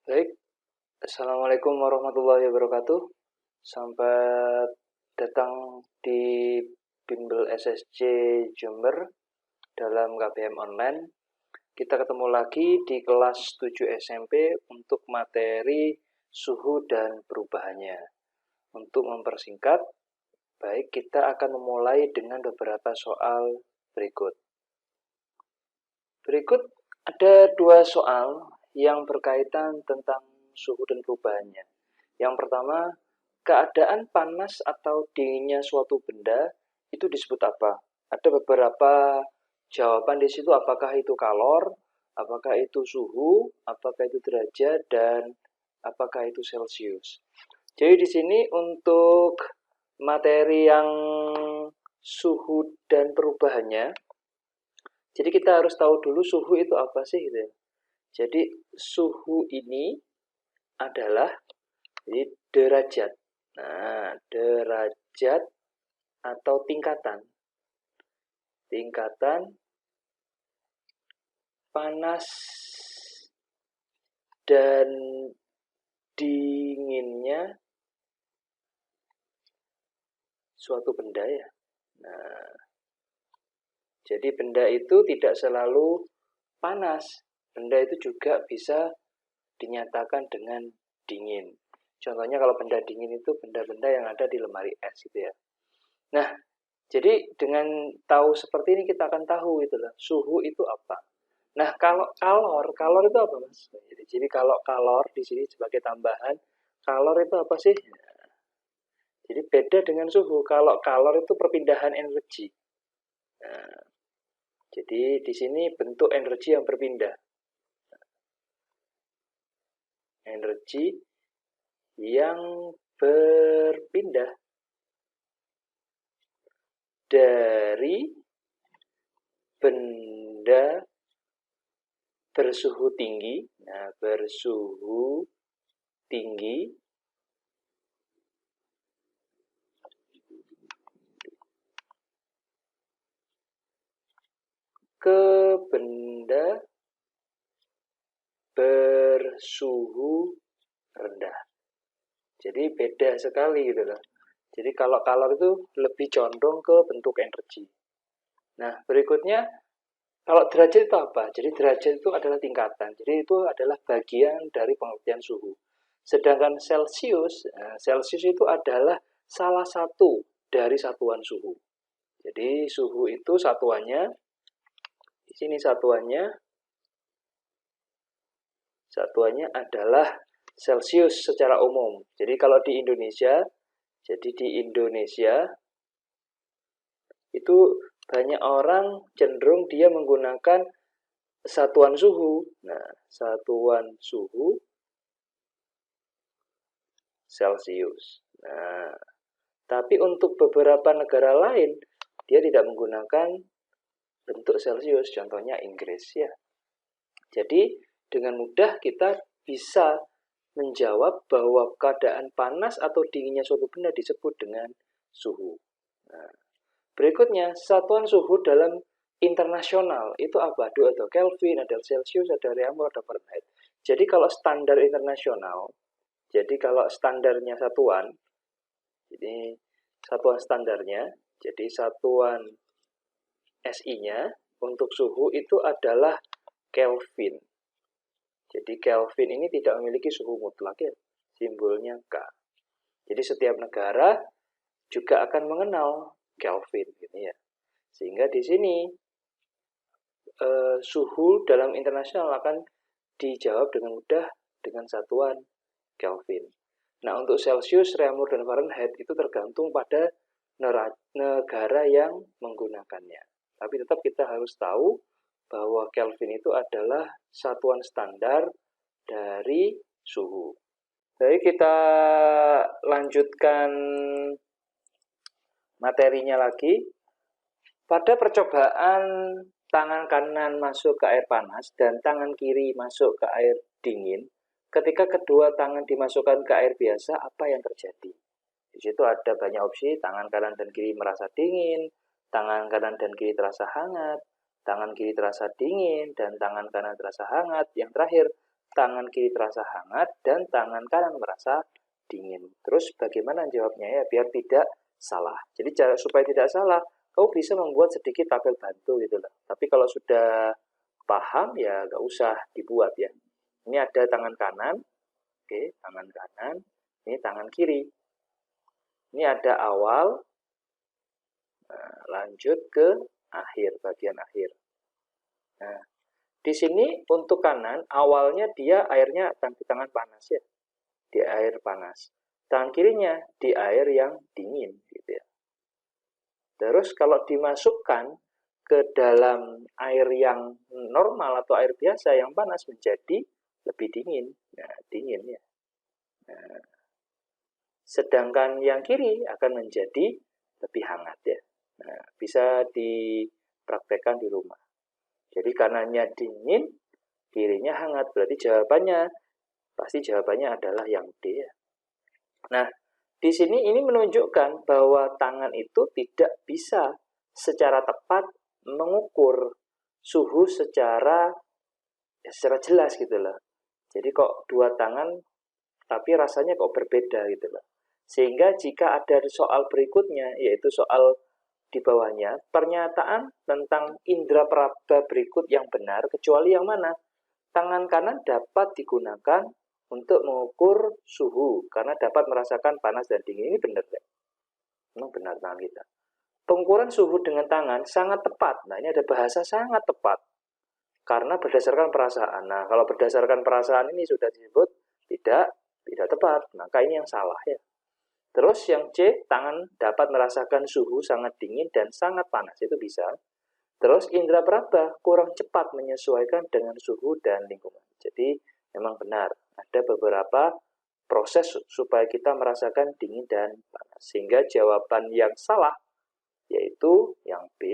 Baik, Assalamualaikum warahmatullahi wabarakatuh. Sampai datang di Bimbel SSC Jember dalam KBM Online. Kita ketemu lagi di kelas 7 SMP untuk materi suhu dan perubahannya. Untuk mempersingkat, baik, kita akan memulai dengan beberapa soal berikut. Berikut ada dua soal yang berkaitan tentang suhu dan perubahannya. Yang pertama, keadaan panas atau dinginnya suatu benda itu disebut apa? Ada beberapa jawaban di situ, apakah itu kalor, apakah itu suhu, apakah itu derajat, dan apakah itu Celcius. Jadi di sini untuk materi yang suhu dan perubahannya, jadi kita harus tahu dulu suhu itu apa sih gitu ya. Jadi suhu ini adalah derajat. Nah, derajat atau tingkatan. Tingkatan panas dan dinginnya suatu benda ya. Nah, jadi benda itu tidak selalu panas. Benda itu juga bisa dinyatakan dengan dingin. Contohnya kalau benda dingin itu benda-benda yang ada di lemari es gitu ya. Nah, jadi dengan tahu seperti ini kita akan tahu gitu loh, suhu itu apa. Nah, kalau kalor itu apa Mas? Jadi kalau kalor di sini sebagai tambahan, kalor itu apa sih? Jadi beda dengan suhu. Kalau kalor itu perpindahan energi. Nah, jadi di sini bentuk energi yang berpindah. Energi yang berpindah dari benda bersuhu tinggi, nah bersuhu tinggi ke benda bersuhu rendah. Jadi beda sekali gitu loh. Jadi kalau kalor itu lebih condong ke bentuk energi. Nah, berikutnya kalau derajat itu apa? Jadi derajat itu adalah tingkatan. Jadi itu adalah bagian dari pengertian suhu. Sedangkan Celcius, Celcius itu adalah salah satu dari satuan suhu. Jadi suhu itu satuannya, di sini satuannya adalah Celcius secara umum. Jadi kalau di Indonesia, itu banyak orang cenderung dia menggunakan satuan suhu. Nah, satuan suhu Celcius. Nah, tapi untuk beberapa negara lain, dia tidak menggunakan bentuk Celcius, contohnya Inggris ya. Jadi, dengan mudah kita bisa menjawab bahwa keadaan panas atau dinginnya suatu benda disebut dengan suhu. Nah, berikutnya, satuan suhu dalam internasional itu apa? Ada Kelvin, ada Celsius, ada Reaumur, ada Fahrenheit. Jadi kalau standar internasional, jadi kalau standarnya satuan, jadi satuan standarnya, jadi satuan SI-nya untuk suhu itu adalah Kelvin. Jadi Kelvin ini tidak memiliki suhu mutlak ya, simbolnya K. Jadi setiap negara juga akan mengenal Kelvin gitu ya. Sehingga di sini suhu dalam internasional akan dijawab dengan mudah dengan satuan Kelvin. Nah, untuk Celsius, Reaumur, dan Fahrenheit itu tergantung pada negara yang menggunakannya. Tapi tetap kita harus tahu bahwa Kelvin itu adalah satuan standar dari suhu. Jadi kita lanjutkan materinya lagi. Pada percobaan tangan kanan masuk ke air panas dan tangan kiri masuk ke air dingin, ketika kedua tangan dimasukkan ke air biasa, apa yang terjadi? Di situ ada banyak opsi, tangan kanan dan kiri merasa dingin, tangan kanan dan kiri terasa hangat, tangan kiri terasa dingin, dan tangan kanan terasa hangat. Yang terakhir, tangan kiri terasa hangat, dan tangan kanan merasa dingin. Terus bagaimana jawabnya ya, biar tidak salah. Jadi supaya tidak salah, kamu bisa membuat sedikit tabel bantu gitu loh. Tapi kalau sudah paham ya nggak usah dibuat ya. Ini ada tangan kanan, oke, tangan kanan, ini tangan kiri. Ini ada awal, lanjut ke akhir, bagian akhir. Nah, di sini untuk kanan, awalnya dia airnya di tangan panas ya. Di air panas. Tangan kirinya di air yang dingin gitu ya. Terus kalau dimasukkan ke dalam air yang normal atau air biasa yang panas menjadi lebih dingin. Nah, dingin ya. Nah, sedangkan yang kiri akan menjadi lebih hangat ya. Nah, bisa dipraktekkan di rumah. Jadi kanannya dingin, kirinya hangat. Berarti pasti jawabannya adalah yang D ya. Nah, di sini ini menunjukkan bahwa tangan itu tidak bisa secara tepat mengukur suhu secara jelas gitu loh. Jadi kok dua tangan tapi rasanya kok berbeda gitu loh. Sehingga jika ada soal berikutnya, yaitu soal di bawahnya, pernyataan tentang indera peraba berikut yang benar, kecuali yang mana? Tangan kanan dapat digunakan untuk mengukur suhu, karena dapat merasakan panas dan dingin. Ini benar ya? Memang benar tangan kita. Pengukuran suhu dengan tangan sangat tepat. Nah, ini ada bahasa sangat tepat. Karena berdasarkan perasaan. Nah, kalau berdasarkan perasaan ini sudah disebut tidak tepat. Maka ini yang salah ya. Terus yang C, tangan dapat merasakan suhu sangat dingin dan sangat panas. Itu bisa. Terus indera peraba kurang cepat menyesuaikan dengan suhu dan lingkungan. Jadi memang benar. Ada beberapa proses supaya kita merasakan dingin dan panas. Sehingga jawaban yang salah yaitu yang B.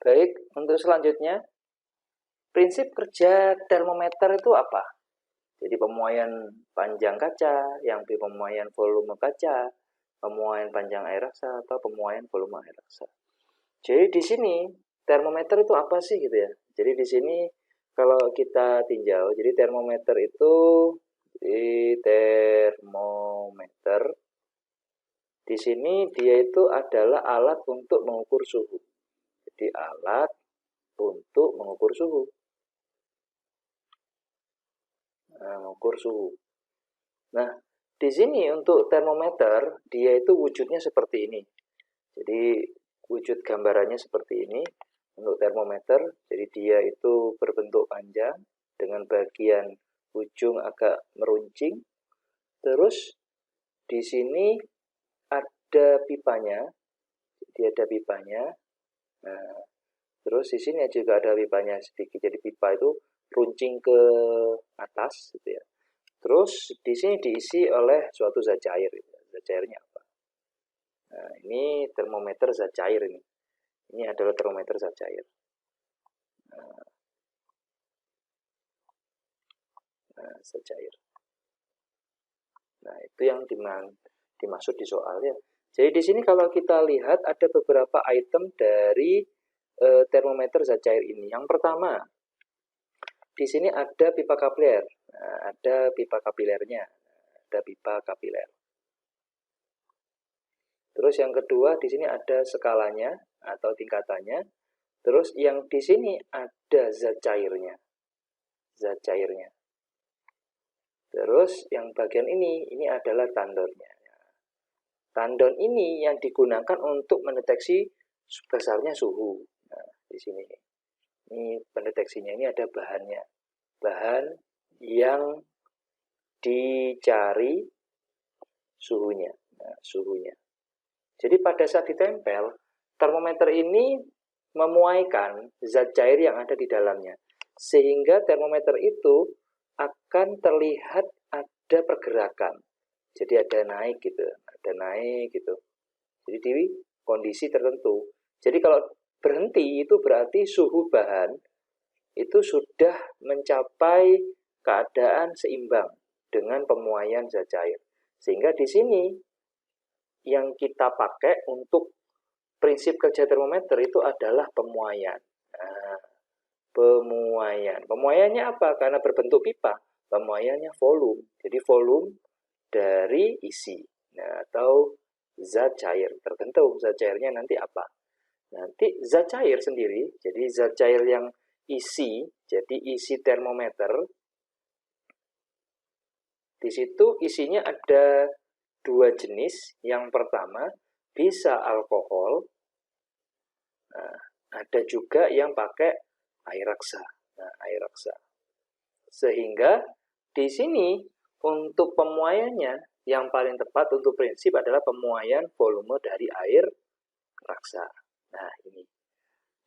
Baik, untuk selanjutnya, prinsip kerja termometer itu apa? Jadi pemuaian panjang kaca, yang B pemuaian volume kaca, pemuaian panjang air raksa, atau pemuaian volume air raksa. Jadi di sini termometer itu apa sih gitu ya? Jadi di sini kalau kita tinjau, jadi termometer itu di sini dia itu adalah alat untuk mengukur suhu. Jadi alat untuk mengukur suhu. Mengukur suhu. Nah, di sini untuk termometer dia itu wujudnya seperti ini. Jadi wujud gambarannya seperti ini untuk termometer. Jadi dia itu berbentuk panjang dengan bagian ujung agak meruncing. Terus di sini ada pipanya. Jadi ada pipanya. Nah, terus di sini juga ada pipanya sedikit. Jadi pipa itu runcing ke atas gitu ya. Terus di sini diisi oleh suatu zat cair. Zat cairnya apa? Nah, ini termometer zat cair ini. Ini adalah termometer zat cair. Nah, zat cair. Nah, itu yang dimaksud di soalnya. Jadi di sini kalau kita lihat ada beberapa item dari termometer zat cair ini. Yang pertama, di sini ada pipa kapiler. Nah, ada pipa kapilernya. Ada pipa kapiler. Terus yang kedua, di sini ada skalanya atau tingkatannya. Terus yang di sini ada zat cairnya. Zat cairnya. Terus yang bagian ini adalah tandonnya. Tandon ini yang digunakan untuk mendeteksi besarnya suhu. Nah, di sini. Ini pendeteksinya, ini ada bahannya. Bahan yang dicari suhunya. Nah, suhunya. Jadi pada saat ditempel, termometer ini memuaikan zat cair yang ada di dalamnya. Sehingga termometer itu akan terlihat ada pergerakan. Jadi ada naik gitu, ada naik gitu. Jadi di kondisi tertentu. Jadi kalau berhenti itu berarti suhu bahan itu sudah mencapai keadaan seimbang dengan pemuaian zat cair. Sehingga di sini yang kita pakai untuk prinsip kerja termometer itu adalah pemuaian. Nah, Pemuaian. Pemuaiannya apa? Karena berbentuk pipa, pemuaiannya volume. Jadi volume dari isi. Nah, atau zat cair. Tergantung zat cairnya nanti apa. Nanti zat cair sendiri, jadi zat cair yang isi, jadi isi termometer. Di situ isinya ada dua jenis. Yang pertama bisa alkohol. Nah, ada juga yang pakai air raksa. Nah, air raksa. Sehingga di sini untuk pemuaiannya yang paling tepat untuk prinsip adalah pemuaian volume dari air raksa. Nah, ini.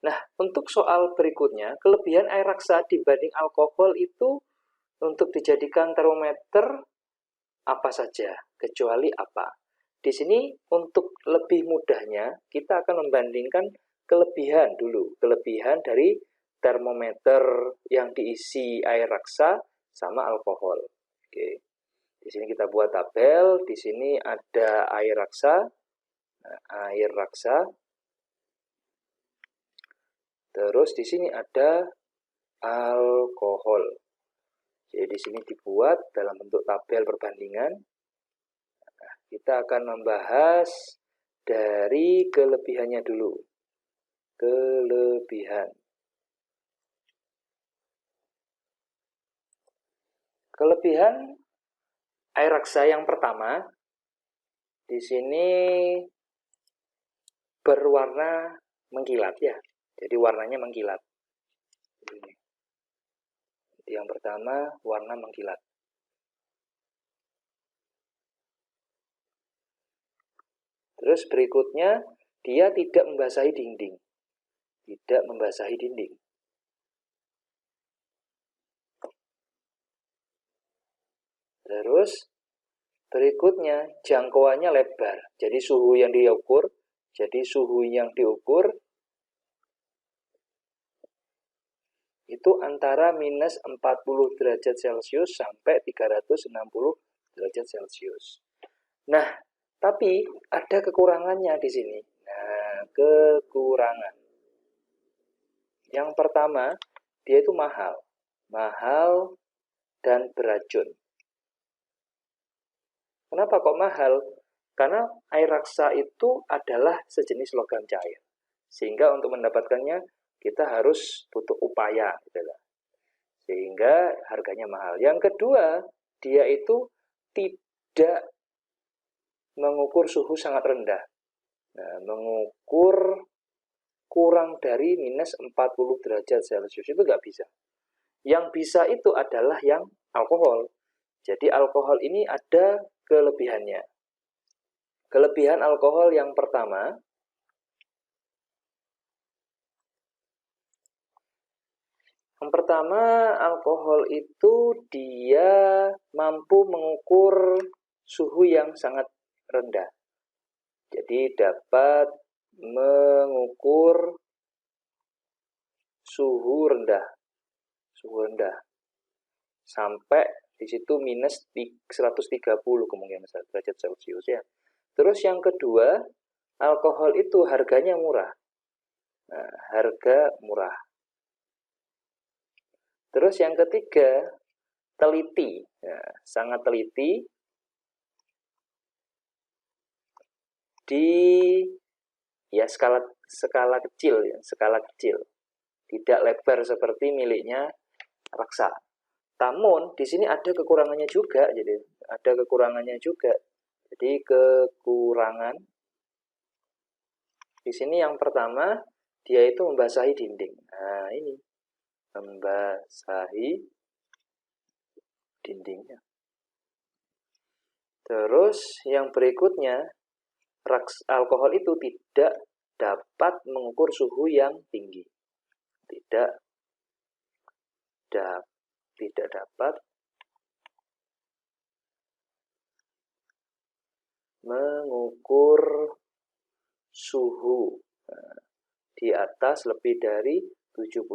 Nah, untuk soal berikutnya, kelebihan air raksa dibanding alkohol itu untuk dijadikan termometer apa saja, kecuali apa. Di sini untuk lebih mudahnya, kita akan membandingkan kelebihan dulu. Kelebihan dari termometer yang diisi air raksa sama alkohol. Oke. Di sini kita buat tabel. Di sini ada air raksa. Nah, air raksa. Terus di sini ada alkohol. Jadi di sini dibuat dalam bentuk tabel perbandingan. Nah, kita akan membahas dari kelebihannya dulu. Kelebihan. Kelebihan air raksa yang pertama, di sini berwarna mengkilat ya. Jadi warnanya mengkilat. Ini. Yang pertama warna mengkilat. Terus berikutnya dia tidak membasahi dinding. Tidak membasahi dinding. Terus berikutnya jangkauannya lebar. Jadi suhu yang diukur itu antara minus 40 derajat Celcius sampai 360 derajat Celcius. Nah, tapi ada kekurangannya di sini. Nah, kekurangan. Yang pertama, dia itu mahal. Mahal dan beracun. Kenapa kok mahal? Karena air raksa itu adalah sejenis logam cair. Sehingga untuk mendapatkannya kita harus butuh upaya. Sehingga harganya mahal. Yang kedua, dia itu tidak mengukur suhu sangat rendah. Nah, mengukur kurang dari minus 40 derajat Celcius itu nggak bisa. Yang bisa itu adalah yang alkohol. Jadi alkohol ini ada kelebihannya. Kelebihan alkohol yang pertama, alkohol itu dia mampu mengukur suhu yang sangat rendah. Jadi dapat mengukur suhu rendah sampai di situ minus 130 kemungkinan derajat Celcius ya. Terus yang kedua, alkohol itu harganya murah. Nah, harga murah. Terus yang ketiga, teliti. Nah, sangat teliti di ya skala kecil. Tidak lebar seperti miliknya raksa. Namun di sini ada kekurangannya juga, Jadi kekurangan di sini yang pertama dia itu membasahi dinding. Nah, ini membasahi dindingnya. Terus yang berikutnya, alkohol itu tidak dapat mengukur suhu yang tinggi. Tidak dapat mengukur suhu di atas lebih dari 76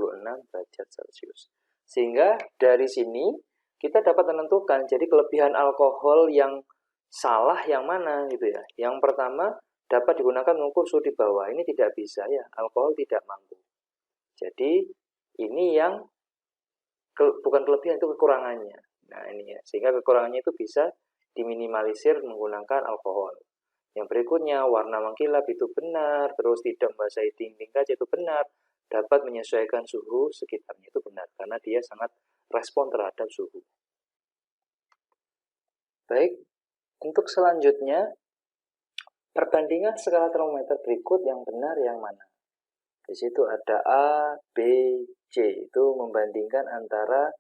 derajat Celcius. Sehingga dari sini kita dapat menentukan jadi kelebihan alkohol yang salah yang mana gitu ya. Yang pertama dapat digunakan mengukur suhu di bawah. Ini tidak bisa ya, alkohol tidak mampu. Jadi Ini yang bukan kelebihan, itu kekurangannya. Nah ini ya, sehingga kekurangannya itu bisa diminimalisir menggunakan alkohol. Yang berikutnya, warna mengkilap itu benar, terus tidak membasahi dinding kaca itu benar, dapat menyesuaikan suhu sekitarnya itu benar, karena dia sangat respon terhadap suhu. Baik, untuk selanjutnya, perbandingan skala termometer berikut yang benar yang mana? Di situ ada A, B, C, itu membandingkan antara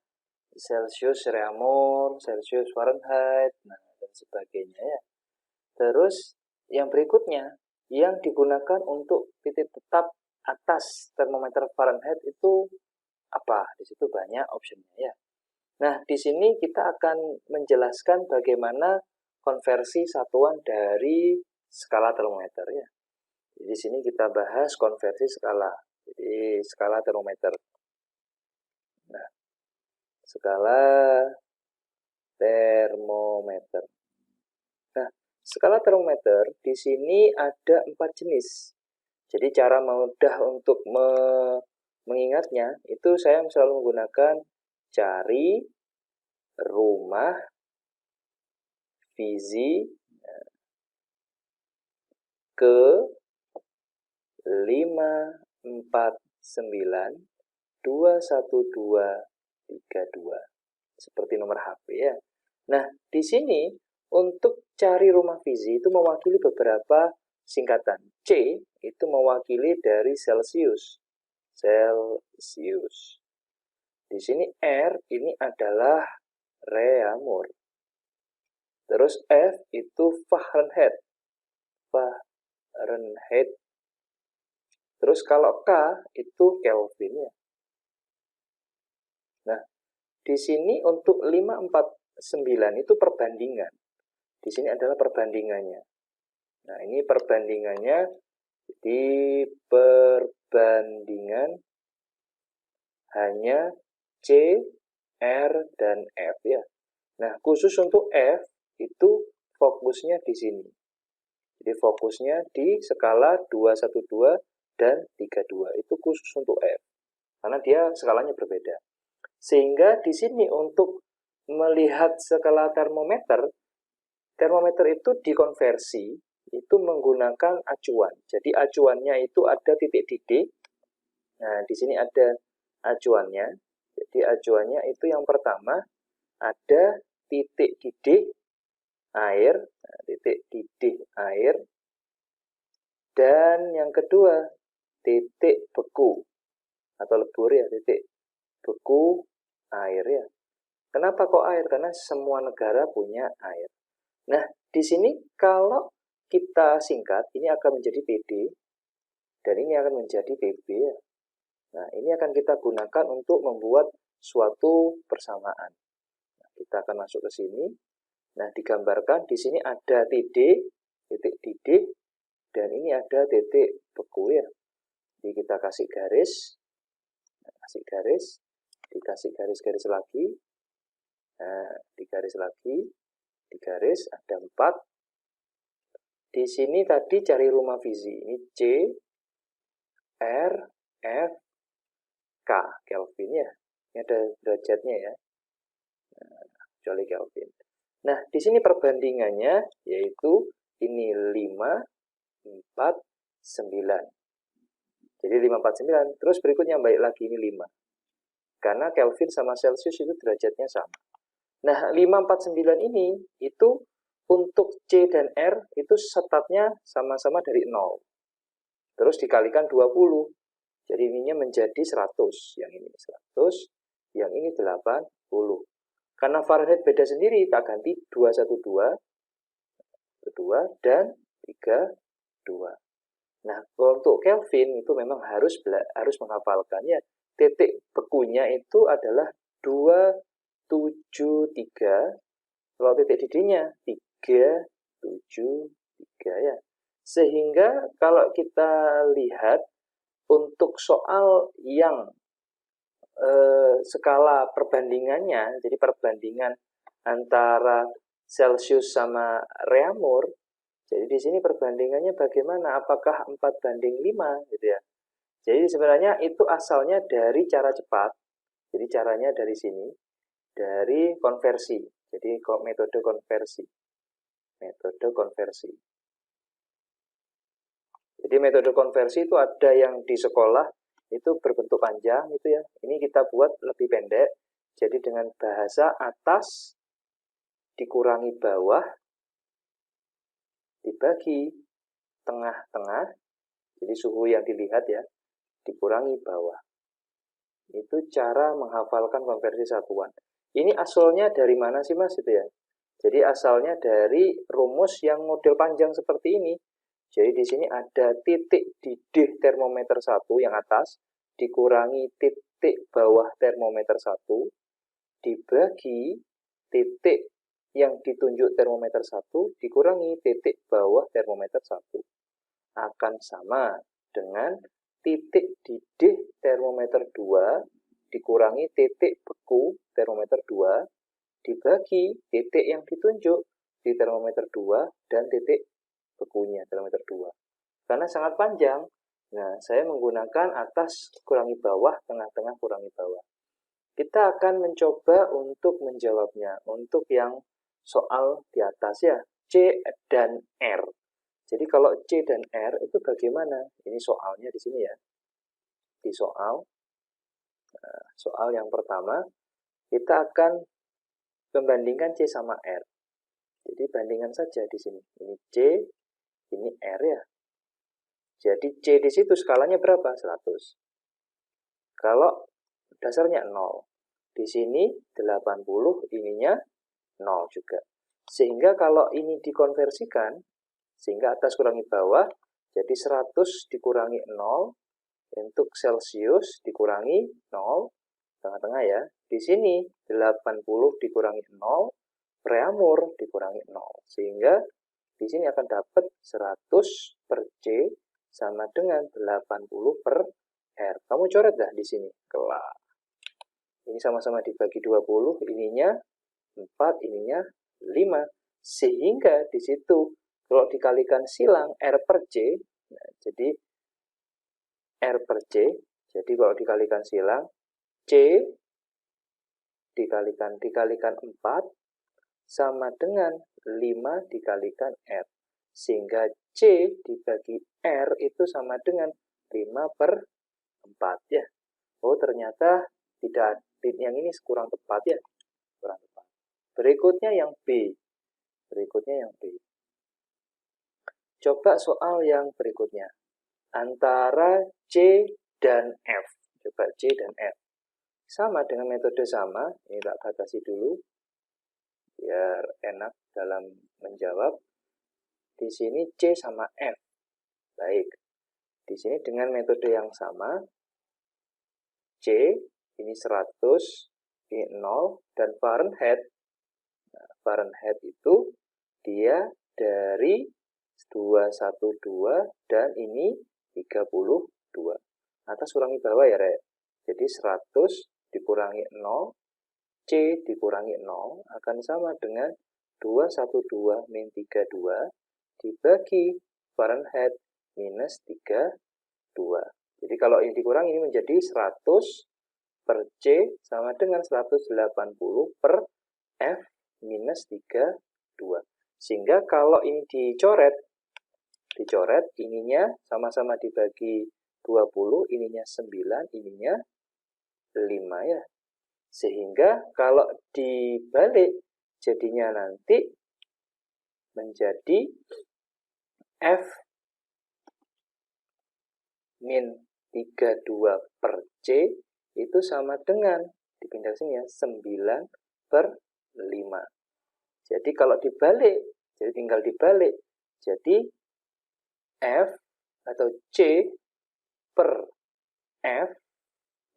Celsius Reaumur, Celsius Fahrenheit, nah, dan sebagainya ya. Terus yang berikutnya, yang digunakan untuk titik tetap atas termometer Fahrenheit itu apa? Di situ banyak opsinya ya. Nah, di sini kita akan menjelaskan bagaimana konversi satuan dari skala termometer ya. Jadi di sini kita bahas konversi skala. Jadi skala termometer. Nah, skala termometer. Nah, skala termometer di sini ada 4 jenis. Jadi cara mudah untuk mengingatnya itu saya selalu menggunakan cari, rumah, visi, ke, 5, 4, 9, 2, 1, 2, 3, 2. Seperti nomor HP ya. Nah, di sini untuk cari rumah visi itu mewakili beberapa singkatan. C itu mewakili dari Celsius. Celsius. Di sini R ini adalah Reaumur. Terus F itu Fahrenheit. Fahrenheit. Terus kalau K itu Kelvin ya. Nah, di sini untuk 549 itu perbandingan. Di sini adalah perbandingannya. Nah, ini perbandingannya di perbandingan hanya C, R, dan F ya. Nah, khusus untuk F itu fokusnya di sini. Jadi fokusnya di skala 212 dan 32. Itu khusus untuk F. Karena dia skalanya berbeda. Sehingga di sini untuk melihat skala termometer, termometer itu dikonversi itu menggunakan acuan. Jadi acuannya itu ada titik didih. Nah, di sini ada acuannya. Jadi acuannya itu yang pertama ada titik didih air, nah, titik didih air. Dan yang kedua, titik beku atau lebur ya, titik beku air ya. Kenapa kok air? Karena semua negara punya air. Nah, di sini kalau kita singkat, ini akan menjadi PD, dan ini akan menjadi PB ya. Nah, ini akan kita gunakan untuk membuat suatu persamaan. Nah, kita akan masuk ke sini. Nah, digambarkan di sini ada titik didih, dan ini ada titik beku ya. Jadi kita kasih garis, kasih garis, dikasih garis-garis lagi, nah, digaris lagi, digaris, ada 4. Di sini tadi cari rumah visi, ini C, R, F, K, Kelvin ya. Ini ada derajatnya ya, nah, kecuali Kelvin. Nah, di sini perbandingannya yaitu ini 5, 4, 9. Jadi 5, 4, 9. Terus berikutnya balik lagi ini 5. Karena Kelvin sama Celsius itu derajatnya sama. Nah, 5, 4, 9 ini itu untuk C dan R itu statnya sama-sama dari 0. Terus dikalikan 20. Jadi ininya menjadi 100. Yang ini 100, yang ini 80. Karena Fahrenheit beda sendiri, tak ganti 212, 2, dan 32. Nah, untuk Kelvin itu memang harus menghafalkannya. Titik bekunya itu adalah 273. Kalau titik didihnya 373 ya. Sehingga kalau kita lihat untuk soal yang skala perbandingannya, jadi perbandingan antara Celsius sama Reaumur, jadi di sini perbandingannya bagaimana? Apakah 4:5 gitu ya? Jadi sebenarnya itu asalnya dari cara cepat. Jadi caranya dari sini, dari konversi. Jadi metode konversi. Metode konversi. Jadi metode konversi itu ada yang di sekolah itu berbentuk panjang itu ya. Ini kita buat lebih pendek. Jadi dengan bahasa atas dikurangi bawah dibagi tengah-tengah. Jadi suhu yang dilihat ya, dikurangi bawah. Itu cara menghafalkan konversi satuan. Ini asalnya dari mana sih Mas itu ya? Jadi asalnya dari rumus yang model panjang seperti ini. Jadi di sini ada titik didih termometer 1 yang atas dikurangi titik bawah termometer 1 dibagi titik yang ditunjuk termometer 1 dikurangi titik bawah termometer 1 akan sama dengan titik didih termometer 2 dikurangi titik beku termometer 2 dibagi titik yang ditunjuk di termometer 2 dan titik bekunya termometer 2. Karena sangat panjang, nah saya menggunakan atas kurangi bawah, tengah-tengah kurangi bawah. Kita akan mencoba untuk menjawabnya. Untuk yang soal di atas ya, C dan R. Jadi kalau C dan R itu bagaimana? Ini soalnya di sini ya. Di soal yang pertama, kita akan membandingkan C sama R. Jadi bandingkan saja di sini. Ini C, ini R ya. Jadi C di situ skalanya berapa? 100. Kalau dasarnya 0. Di sini 80, ininya 0 juga. Sehingga kalau ini dikonversikan, sehingga atas kurangi bawah, jadi 100 dikurangi 0, untuk Celsius dikurangi 0, tengah-tengah ya. Di sini 80 dikurangi 0, preamur dikurangi 0. Sehingga di sini akan dapat 100 per C sama dengan 80 per R. Kamu coret dah di sini. Kelar. Ini sama-sama dibagi 20, ininya 4, ininya 5. Sehingga di situ kalau dikalikan silang R per C, nah, jadi R per C, jadi kalau dikalikan silang C dikalikan 4 sama dengan 5 dikalikan R. Sehingga C dibagi R itu sama dengan 5 per 4 ya. Oh ternyata tidak, yang ini kurang tepat ya. Kurang tepat. Berikutnya yang B. Coba soal yang berikutnya. Antara C dan F. Coba C dan F. Sama dengan metode sama. Ini tak batasi dulu. Biar enak dalam menjawab. Di sini C sama F. Baik. Di sini dengan metode yang sama. C, ini 100, ini 0, dan Fahrenheit. Nah, Fahrenheit itu dia dari 212 dan ini 32. Atas kurangi bawah ya, Rek. Jadi 100 dikurangi 0, C dikurangi 0 akan sama dengan 212 min 32 dibagi Fahrenheit minus 32. Jadi kalau ini dikurangi ini menjadi 100 per C sama dengan 180 per F minus 32. Sehingga kalau ini dicoret ininya sama-sama dibagi 20, ininya 9, ininya 5 ya. Sehingga kalau dibalik jadinya nanti menjadi F min 32 per C itu sama dengan, dipindah sini ya, 9 per 5. Jadi kalau dibalik, jadi tinggal dibalik. Jadi F atau C per F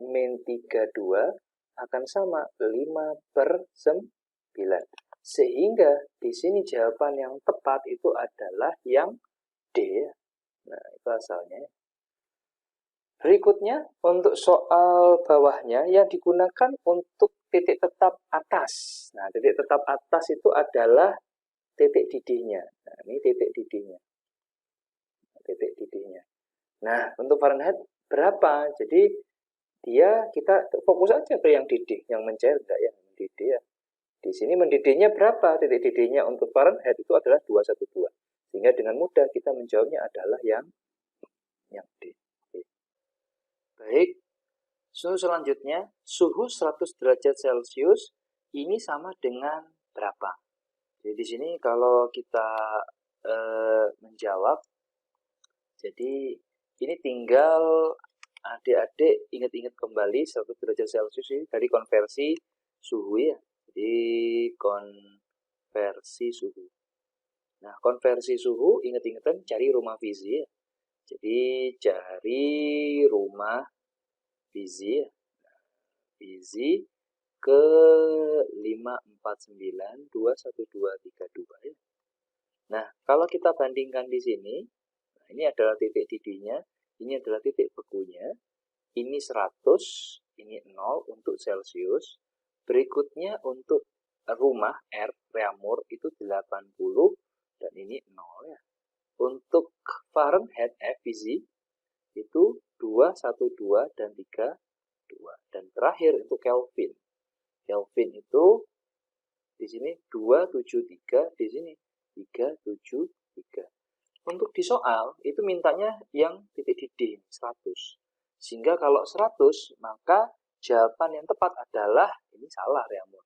min 32 akan sama 5 per 9. Sehingga di sini jawaban yang tepat itu adalah yang D. Nah, itu asalnya. Berikutnya, untuk soal bawahnya yang digunakan untuk titik tetap atas. Nah, titik tetap atas itu adalah titik didihnya. Nah, ini titik didihnya. Nah, untuk Fahrenheit berapa. Jadi kita fokus aja ke yang didih, yang mencair enggak ya, mendidih ya. Di sini mendidihnya berapa? Titik didihnya untuk Fahrenheit itu adalah 212. Sehingga dengan mudah kita menjawabnya adalah yang D. Baik, suhu selanjutnya, suhu 100 derajat Celcius ini sama dengan berapa? Jadi di sini kalau kita menjawab, jadi ini tinggal adik-adik ingat-ingat kembali 100 derajat Celcius ini dari konversi suhu ya. Jadi konversi suhu. Nah, konversi suhu ingat-ingatan cari rumah Fizi ya. Jadi cari rumah Fizi ya. Fizi ke 549,21232 ya. Nah, kalau kita bandingkan di sini, nah ini adalah titik didihnya, ini adalah titik bekunya, ini 100, ini 0 untuk Celcius. Berikutnya untuk rumah R, Reaumur itu 80 dan ini 0 ya. Untuk Fahrenheit Fizi itu 212 dan 32. Dan terakhir untuk Kelvin. Kelvin itu di sini 273, di sini 373. Untuk di soal itu mintanya yang titik didih 100. Sehingga kalau 100 maka jawaban yang tepat adalah ini salah Reaumur.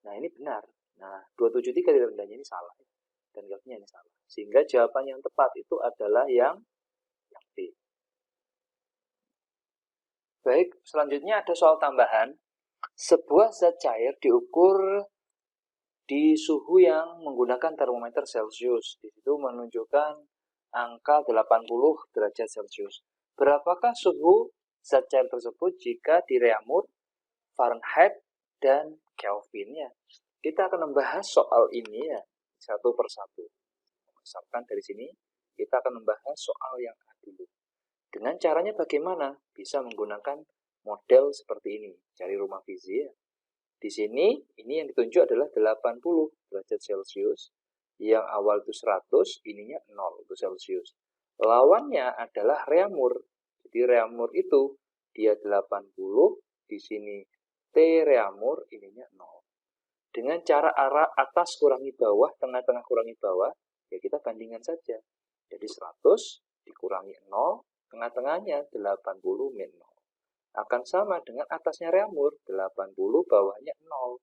Nah, ini benar. Nah, 273 tidak rendahnya ini salah. Dan Kelvinnya ini salah. Sehingga jawaban yang tepat itu adalah yang B. Baik, selanjutnya ada soal tambahan. Sebuah zat cair diukur di suhu yang menggunakan termometer Celcius. Di situ menunjukkan angka 80 derajat Celcius. Berapakah suhu zat cair tersebut jika di Reaumur, Fahrenheit, dan Kelvin ya? Kita akan membahas soal ini ya, satu persatu. Misalkan dari sini, kita akan membahas soal yang A dulu. Dengan caranya bagaimana? Bisa menggunakan model seperti ini. Cari rumah Fizi ya. Di sini, ini yang ditunjuk adalah 80 derajat Celcius. Yang awal itu 100, ininya 0 untuk Celcius. Lawannya adalah Reaumur. Jadi Reaumur itu, dia 80, di sini T Reaumur, ininya 0. Dengan cara arah atas kurangi bawah, tengah-tengah kurangi bawah, ya kita bandingkan saja. Jadi 100 dikurangi 0, tengah-tengahnya 80 min 0. Akan sama dengan atasnya Reaumur, 80, bawahnya 0.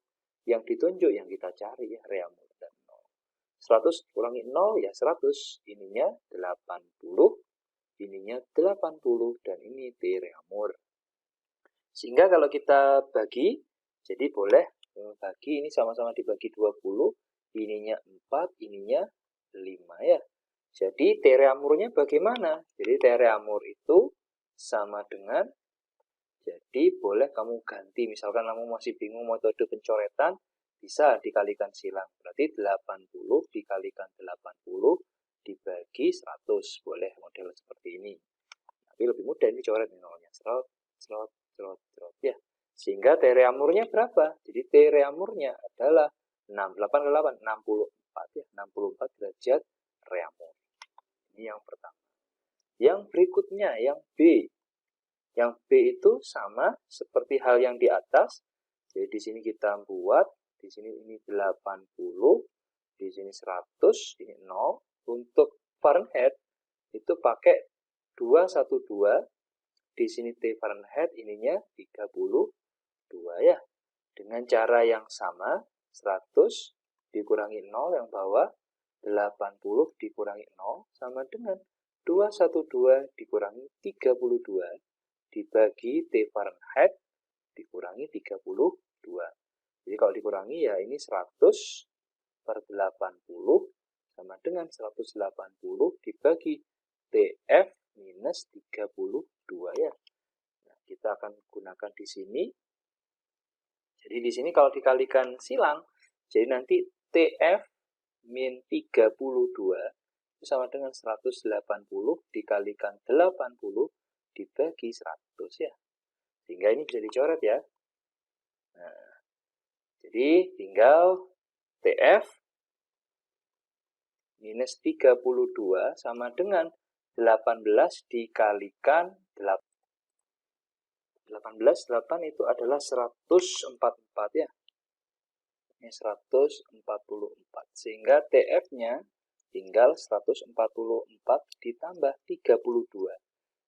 Yang ditunjuk, yang kita cari ya, Reaumur dan 0. 100 kurangi 0, ya 100. Ininya 80, ininya 80, dan ini T Reaumur. Sehingga kalau kita bagi, jadi boleh bagi, ini sama-sama dibagi 20, ininya 4, ininya 5 ya. Jadi T Reaumurnya bagaimana? Jadi T Reaumur itu sama dengan, jadi boleh kamu ganti, misalkan kamu masih bingung metode pencoretan, bisa dikalikan silang. Berarti 80 dikalikan 80 dibagi 100, boleh model seperti ini. Tapi lebih mudah ini coret nolnya, serot, serot, serot, serot ya. Sehingga T Reaumurnya berapa? Jadi T Reaumurnya adalah 64 ya, 64 derajat Reaumur. Ini yang pertama. Yang berikutnya, yang B. Yang B itu sama seperti hal yang di atas. Jadi di sini kita buat, di sini ini 80, di sini 100, ini 0. Untuk Fahrenheit itu pakai 212, di sini T Fahrenheit ininya 32 ya. Dengan cara yang sama, 100 dikurangi 0 yang bawah, 80 dikurangi 0 sama dengan 212 dikurangi 32 dibagi T Fahrenheit dikurangi 32. Jadi kalau dikurangi ya ini 100 per 80 sama dengan 180 dibagi TF minus 32 ya. Nah, kita akan gunakan di sini. Jadi di sini kalau dikalikan silang, jadi nanti TF min 32 itu sama dengan 180 dikalikan 80 dibagi 100 ya. Sehingga ini bisa dicoret ya. Nah, jadi tinggal TF minus 32 sama dengan 18 dikalikan 8. 8 itu adalah 144 ya. Ini 144. Sehingga TF-nya tinggal 144 ditambah 32.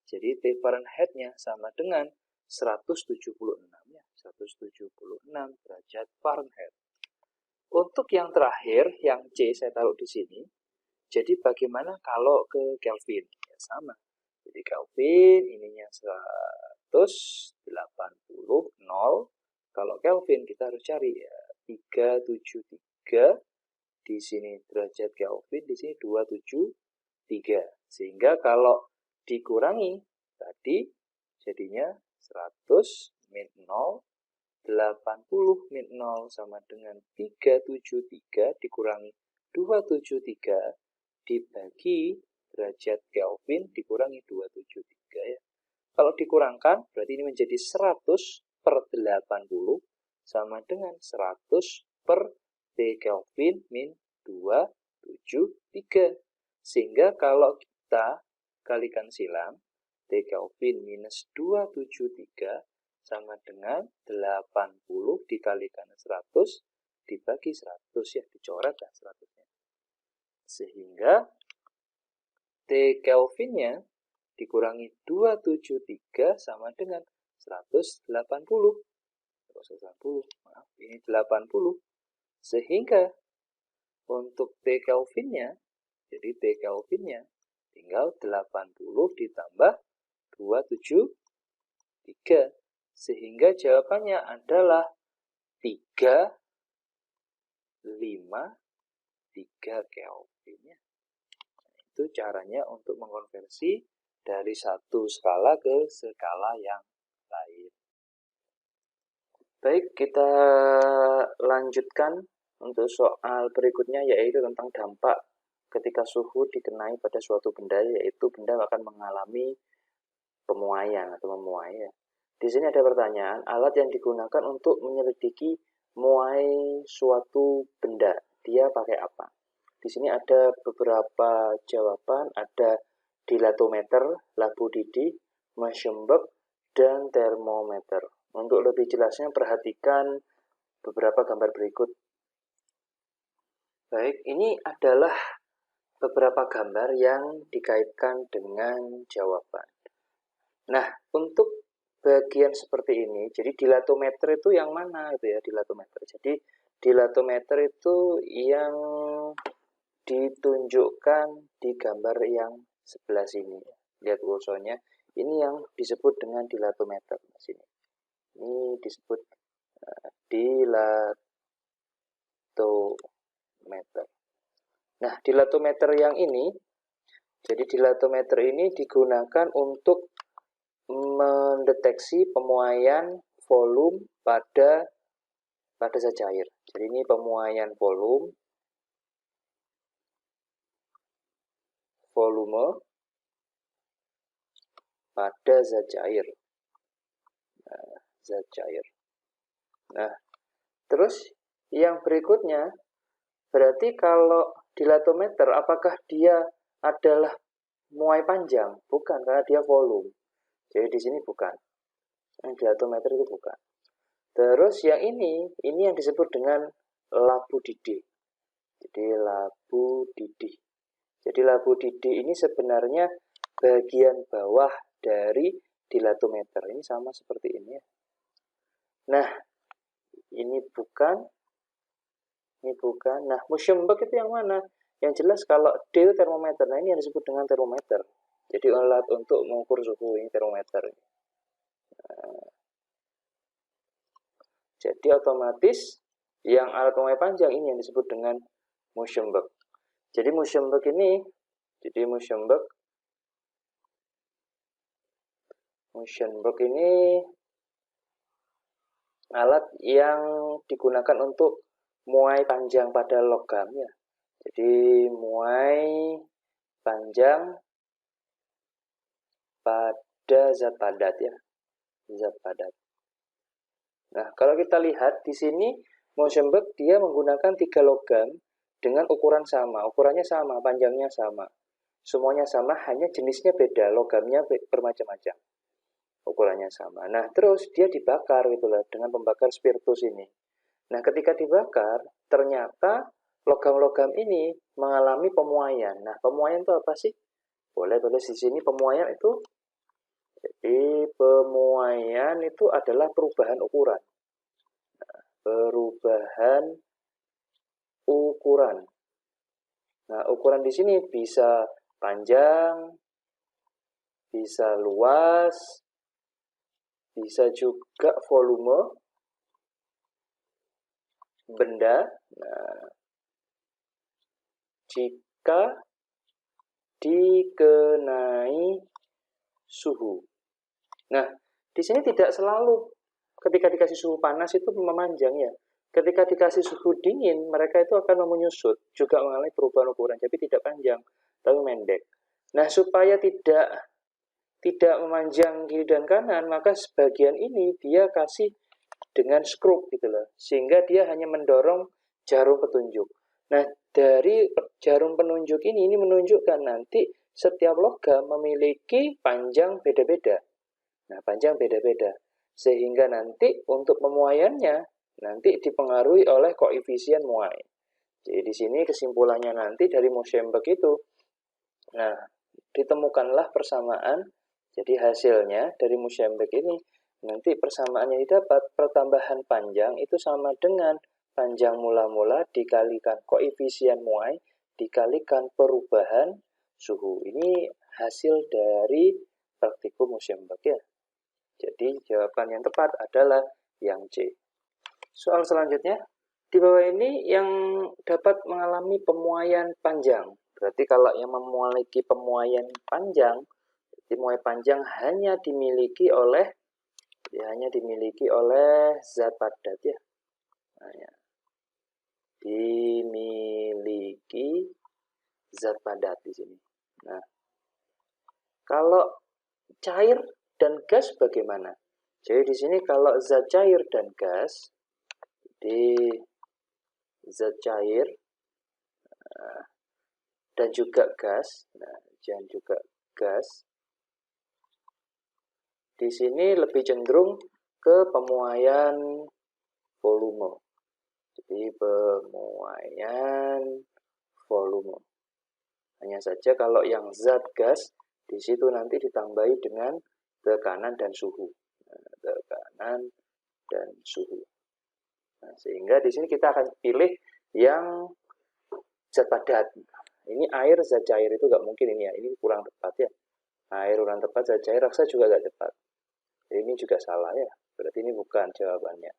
Jadi T Fahrenheit-nya sama dengan 176 ya. 176 derajat Fahrenheit. Untuk yang terakhir, yang C saya taruh di sini. Jadi bagaimana kalau ke Kelvin? Ya sama. Jadi Kelvin ininya 180 0. Kalau Kelvin kita harus cari ya 373. Di sini derajat Kelvin, di sini 273. Sehingga kalau dikurangi tadi jadinya 100 min 0, 80 min 0 sama dengan 373 dikurangi 273 dibagi derajat Kelvin dikurangi 273 ya. Kalau dikurangkan berarti ini menjadi 100 per 80 sama dengan 100 per T Kelvin min 273. Sehingga kalau kita kalikan silang T Kelvin minus 273 sama dengan 80 dikalikan 100 dibagi 100 ya, dicoret lah 100-nya. Sehingga T Kelvin-nya dikurangi 273 sama dengan 180. Maaf, ini 80. Sehingga untuk T Kelvin-nya, jadi T Kelvin-nya tinggal 80 ditambah 273. Sehingga jawabannya adalah 353 Kelvin ya. Itu caranya untuk mengkonversi dari satu skala ke skala yang lain. Baik, kita lanjutkan untuk soal berikutnya, yaitu tentang dampak ketika suhu dikenai pada suatu benda, yaitu benda akan mengalami pemuaian atau memuai ya. Di sini ada pertanyaan, alat yang digunakan untuk menyelidiki muai suatu benda, dia pakai apa? Di sini ada beberapa jawaban, ada dilatometer, labu didih, Measurement, dan termometer. Untuk lebih jelasnya perhatikan beberapa gambar berikut. Baik, ini adalah beberapa gambar yang dikaitkan dengan jawaban. Nah, untuk bagian seperti ini, jadi dilatometer itu yang mana itu ya, dilatometer. Jadi dilatometer itu yang ditunjukkan di gambar yang sebelah sini. Lihat kursornya, ini yang disebut dengan dilatometer. Sini. Ini disebut dilatometer. Nah, dilatometer yang ini, jadi dilatometer ini digunakan untuk mendeteksi pemuaian volume pada zat cair. Jadi ini pemuaian volume pada zat cair. Nah, terus yang berikutnya, berarti kalau dilatometer, apakah dia adalah muai panjang? Bukan, karena dia volume. Jadi di sini bukan. Yang dilatometer itu bukan. Terus yang ini yang disebut dengan labu didih. Jadi labu didih. Jadi labu didih ini sebenarnya bagian bawah dari dilatometer. Ini sama seperti ini ya. Nah, ini bukan. Nah, Measurement itu yang mana? Yang jelas kalau D itu termometer. Nah, ini yang disebut dengan termometer. Jadi alat untuk mengukur suhu, ini termometer. Jadi otomatis yang alat pemuai panjang ini yang disebut dengan Measurement. Jadi Measurement ini alat yang digunakan untuk muai panjang pada logam ya. Jadi muai panjang pada zat padat ya. Zat padat. Nah, kalau kita lihat di sini Measurement dia menggunakan 3 logam dengan ukuran sama, ukurannya sama, panjangnya sama. Semuanya sama, hanya jenisnya beda, logamnya bermacam-macam. ukurannya sama. Nah, terus dia dibakar gitu lah dengan pembakar spiritus ini. Nah, ketika dibakar, ternyata logam-logam ini mengalami pemuaian. Nah, pemuaian itu apa sih? Boleh tulis di sini pemuaian itu. Jadi, pemuaian itu adalah perubahan ukuran. Perubahan ukuran. Nah, ukuran di sini bisa panjang, bisa luas, bisa juga volume benda. Nah, jika dikenai suhu. Nah, di sini tidak selalu ketika dikasih suhu panas itu memanjang ya. Ketika dikasih suhu dingin, mereka itu akan menyusut, juga mengalami perubahan ukuran, tapi tidak panjang, tapi pendek. Nah, supaya tidak memanjang kiri dan kanan, maka sebagian ini dia kasih dengan skrup gitu loh, sehingga dia hanya mendorong jarum petunjuk. Nah, dari jarum penunjuk ini menunjukkan nanti setiap logam memiliki panjang beda-beda. Nah, panjang beda-beda. Sehingga nanti untuk pemuaiannya nanti dipengaruhi oleh koefisien muai. Jadi di sini kesimpulannya nanti dari Moschenberg itu. Nah, ditemukanlah persamaan. Jadi hasilnya dari Moschenberg ini nanti persamaannya didapat pertambahan panjang itu sama dengan panjang mula-mula dikalikan koefisien muai dikalikan perubahan suhu. Ini hasil dari praktikum Moschenberg ya. Jadi jawaban yang tepat adalah yang C. Soal selanjutnya, di bawah ini yang dapat mengalami pemuaian panjang. Berarti kalau yang memiliki pemuaian panjang, pemuaian panjang hanya dimiliki oleh zat padat ya. Nah, ya. Dimiliki zat padat di sini. Nah, kalau cair dan gas bagaimana? Jadi di sini kalau zat cair dan gas, di zat cair dan juga gas, nah dan juga gas, di sini lebih cenderung ke pemuaian volume. Jadi pemuaian volume. Hanya saja kalau yang zat gas di situ nanti ditambahi dengan tekanan dan suhu. Nah, tekanan dan suhu. Nah, sehingga di sini kita akan pilih yang zat padat. Ini air zat cair itu nggak mungkin ini ya. Ini kurang tepat ya. Air kurang tepat, zat cair raksa juga nggak tepat. Jadi ini juga salah ya. Berarti ini bukan jawabannya.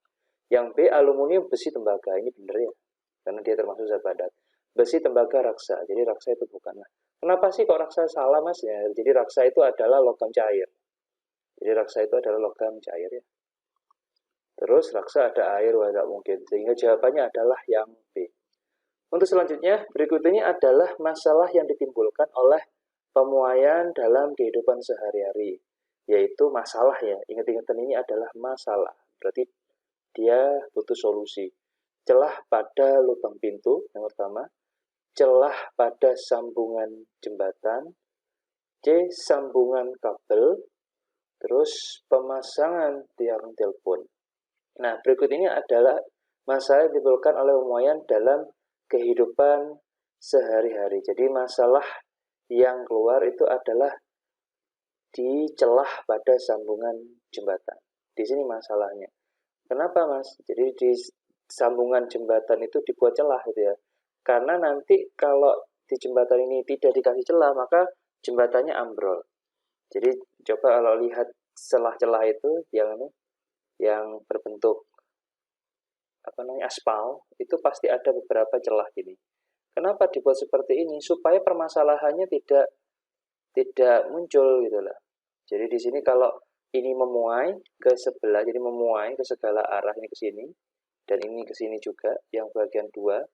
Yang B aluminium besi tembaga ini benar ya. Karena dia termasuk zat padat. Besi tembaga raksa. Jadi raksa itu bukan. Kenapa sih kok raksa salah mas ya? Jadi raksa itu adalah logam cair. Jadi raksa itu adalah logam cair ya. Terus raksa ada air, wah tidak mungkin. Sehingga jawabannya adalah yang B. Untuk selanjutnya, berikut ini adalah masalah yang ditimbulkan oleh pemuaian dalam kehidupan sehari-hari. Yaitu masalah ya. Ingat-ingatan ini adalah masalah. Berarti dia butuh solusi. Celah pada lubang pintu, yang pertama. Celah pada sambungan jembatan. C. Sambungan kabel. Terus pemasangan tiang telepon. Nah, berikut ini adalah masalah yang ditimbulkan oleh pemuaian dalam kehidupan sehari-hari. Jadi masalah yang keluar itu adalah di celah pada sambungan jembatan. Di sini masalahnya. Kenapa mas? Jadi di sambungan jembatan itu dibuat celah gitu ya. Karena nanti kalau di jembatan ini tidak dikasih celah, maka jembatannya ambrol. Jadi coba kalau lihat celah-celah itu yang berbentuk aspal, itu pasti ada beberapa celah gini. Kenapa dibuat seperti ini? Supaya permasalahannya tidak muncul gitu lah. Jadi di sini kalau ini memuai ke sebelah, jadi memuai ke segala arah, ini ke sini dan ini ke sini juga, yang bagian dua.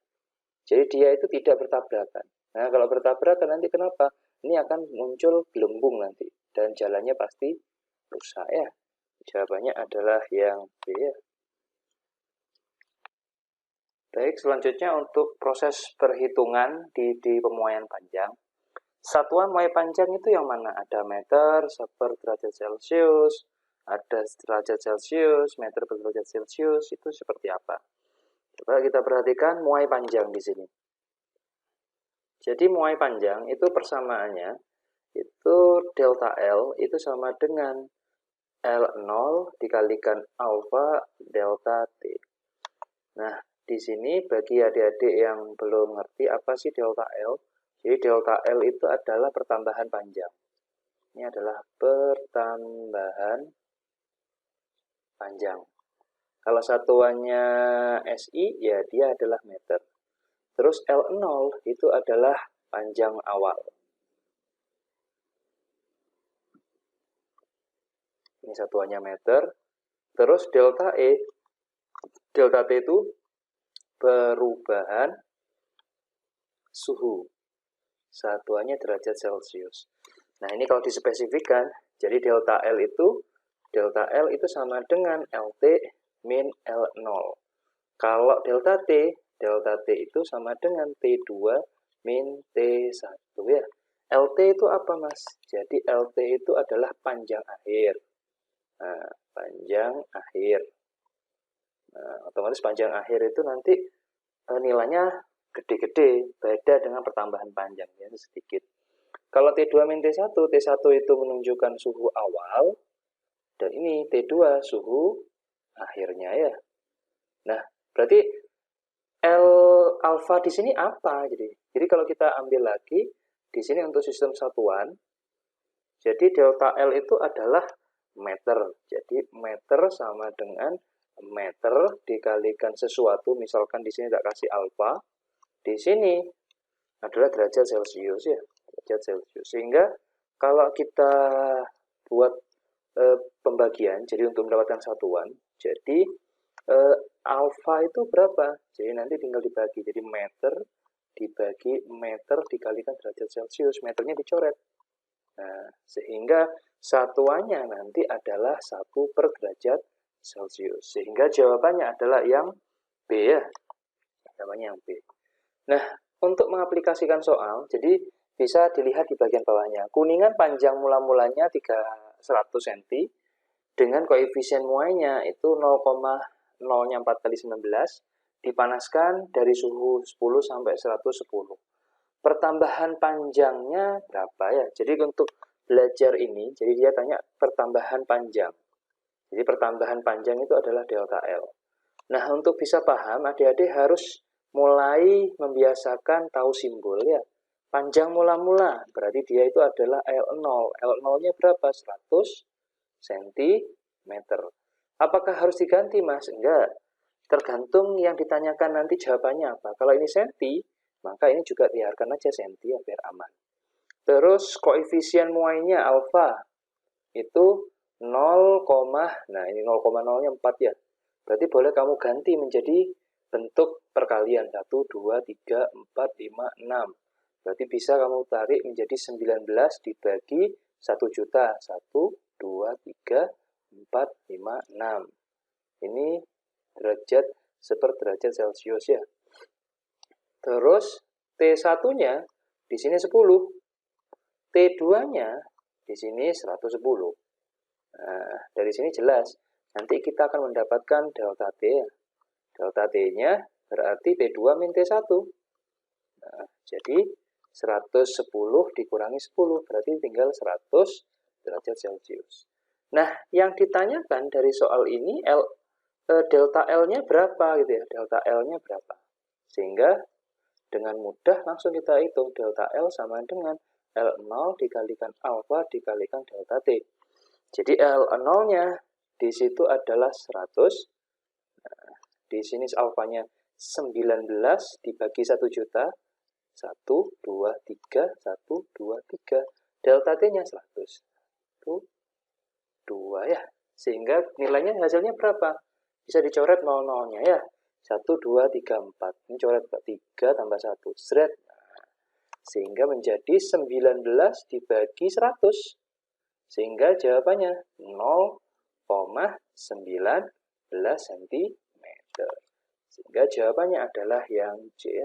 Jadi dia itu tidak bertabrakan. Nah, kalau bertabrakan nanti kenapa? Ini akan muncul gelembung nanti dan jalannya pasti rusak ya. Jawabannya adalah yang B ya. Baik, selanjutnya untuk proses perhitungan di pemuaian panjang. Satuan muai panjang itu yang mana? Ada meter, per derajat Celcius, ada derajat Celcius, meter per derajat Celcius, itu seperti apa. Coba kita perhatikan muai panjang di sini. Jadi muai panjang itu persamaannya, itu delta L itu sama dengan L0 dikalikan alfa delta T. Nah, di sini bagi adik-adik yang belum ngerti apa sih delta L, jadi delta L itu adalah pertambahan panjang. Ini adalah pertambahan panjang. Kalau satuannya SI, ya dia adalah meter. Terus L0 itu adalah panjang awal. Ini satuannya meter. Terus delta E, delta T itu perubahan suhu. Satuannya derajat Celcius. Nah, ini kalau dispesifikkan, jadi delta L itu sama dengan LT min L0. Kalau delta T itu sama dengan T2 min T1 ya. LT itu apa, Mas? Jadi LT itu adalah panjang akhir. Nah, panjang akhir. Nah, otomatis panjang akhir itu nanti nilainya gede-gede, beda dengan pertambahan panjang ya, sedikit. Kalau T2 min T1 itu menunjukkan suhu awal, dan ini T2 suhu akhirnya ya. Nah, berarti L alfa di sini apa? Jadi kalau kita ambil lagi, di sini untuk sistem satuan, jadi delta L itu adalah meter. Jadi meter sama dengan meter dikalikan sesuatu, misalkan di sini tak kasih alfa, di sini adalah derajat Celcius ya, derajat Celcius. Sehingga kalau kita buat pembagian, jadi untuk mendapatkan satuan, jadi alfa itu berapa? Jadi nanti tinggal dibagi, jadi meter dibagi meter dikalikan derajat Celcius, meternya dicoret. Nah, sehingga satuannya nanti adalah 1 per derajat Celcius. Sehingga jawabannya adalah yang B ya. Jawabannya yang B. Nah, untuk mengaplikasikan soal, jadi bisa dilihat di bagian bawahnya. Kuningan panjang mula-mulanya 100 cm dengan koefisien muainya itu 0,04 kali 19 dipanaskan dari suhu 10 sampai 110. Pertambahan panjangnya berapa ya? Jadi untuk belajar ini, jadi dia tanya pertambahan panjang. Jadi pertambahan panjang itu adalah delta L. Nah, untuk bisa paham, adik-adik harus mulai membiasakan tahu simbol ya. Panjang mula-mula, berarti dia itu adalah L0. L0-nya berapa? 100 cm. Apakah harus diganti, Mas? Enggak. Tergantung yang ditanyakan nanti jawabannya apa. Kalau ini senti, maka ini juga biarkan aja senti ya, biar aman. Terus koefisien muainya alfa itu 0, nah ini 0,0-nya 4 ya. Berarti boleh kamu ganti menjadi bentuk perkalian 1, 2, 3, 4, 5, 6. Berarti bisa kamu tarik menjadi 19 dibagi 1 juta. 1, 2, 3, 4, 5, 6. Ini derajat seperderajat Celcius ya. Terus T1-nya di sini 10. T2-nya di sini 110. Nah, dari sini jelas. Nanti kita akan mendapatkan delta T ya. Delta T-nya berarti T2 min T1. Nah, jadi 110 dikurangi 10, berarti tinggal 100 derajat Celcius. Nah, yang ditanyakan dari soal ini, delta L-nya berapa gitu ya? Delta L-nya berapa? Sehingga dengan mudah langsung kita hitung delta L sama dengan L0 dikalikan alfa dikalikan delta T. Jadi L0-nya di situ adalah 100. Nah, di sini alfanya 19 dibagi 1 juta. 1, 2, 3, 1, 2, 3. Delta T-nya 100. 1, 2 ya. Sehingga nilainya hasilnya berapa? Bisa dicoret 00-nya ya. 1, 2, 3, 4. Ini coret 3 tambah 1. Seret. Nah, sehingga menjadi 19 dibagi 100. Sehingga jawabannya 0,19 cm. Sehingga jawabannya adalah yang C.